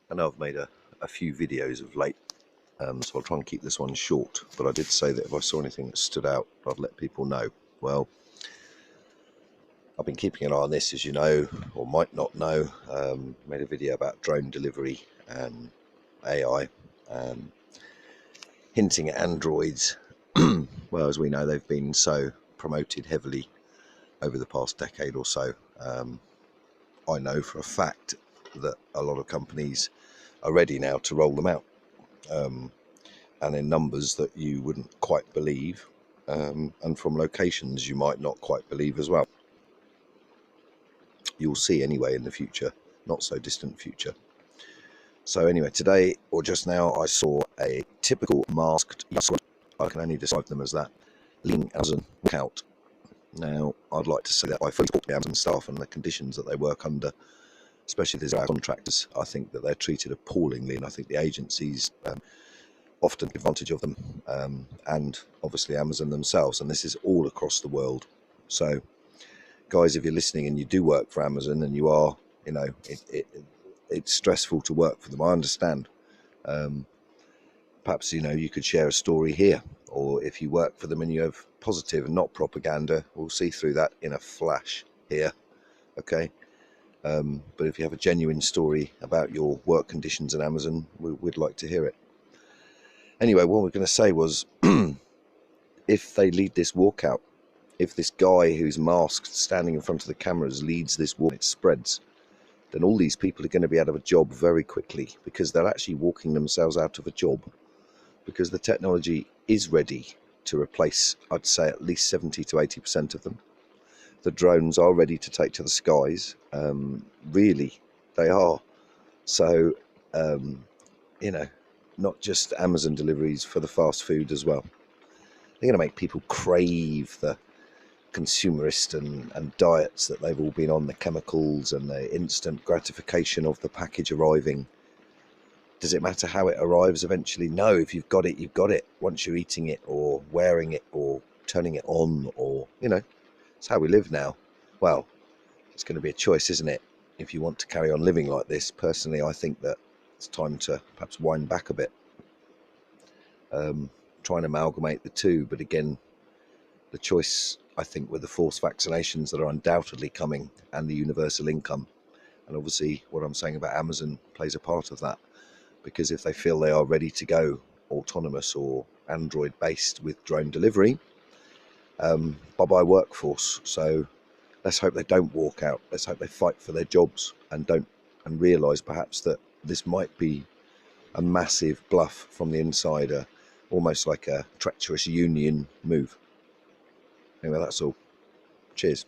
I know I've made a few videos of late, so I'll try and keep this one short, but I did say that if I saw anything that stood out, I'd let people know. Well, I've been keeping an eye on this, as you know, or might not know. Made a video about drone delivery and AI, hinting at androids. Well, as we know, they've been so promoted heavily over the past decade or so. I know for a fact that a lot of companies are ready now to roll them out, and in numbers that you wouldn't quite believe, and from locations you might not quite believe as well. You'll see anyway in the future, not so distant future. So anyway, today or just now I saw a typical masked, I can only describe them as that, lean Amazon workout. Now I'd like to say that I fully support the Amazon staff and the conditions that they work under, especially these contractors. I think that they're treated appallingly, and I think the agencies often take advantage of them, and obviously Amazon themselves, and this is all across the world. So guys, if you're listening and you do work for Amazon and you are, you know, it's stressful to work for them, I understand. Perhaps, you know, you could share a story here, or if you work for them and you have positive and not propaganda, we'll see through that in a flash here, okay? But if you have a genuine story about your work conditions at Amazon, we'd like to hear it. Anyway, what we're going to say was, if they lead this walkout, if this guy who's masked standing in front of the cameras leads this walk, it spreads, then all these people are going to be out of a job very quickly, because they're actually walking themselves out of a job, because the technology is ready to replace, I'd say, at least 70 to 80% of them. The drones are ready to take to the skies. Really, they are. So, you know, not just Amazon deliveries, for the fast food as well. They're going to make people crave the consumerist and diets that they've all been on, the chemicals and the instant gratification of the package arriving. Does it matter how it arrives eventually? No, if you've got it, you've got it. Once you're eating it or wearing it or turning it on, or, you know, it's how we live now. Well, it's going to be a choice, isn't it? If you want to carry on living like this, personally, I think that it's time to perhaps wind back a bit. Try and amalgamate the two, but again, the choice, I think, with the forced vaccinations that are undoubtedly coming and the universal income, and obviously what I'm saying about Amazon plays a part of that, because if they feel they are ready to go autonomous or Android based with drone delivery, bye-bye workforce. So let's hope they don't walk out. Let's hope they fight for their jobs and realise perhaps that this might be a massive bluff from the insider, almost like a treacherous union move. Anyway, that's all. Cheers.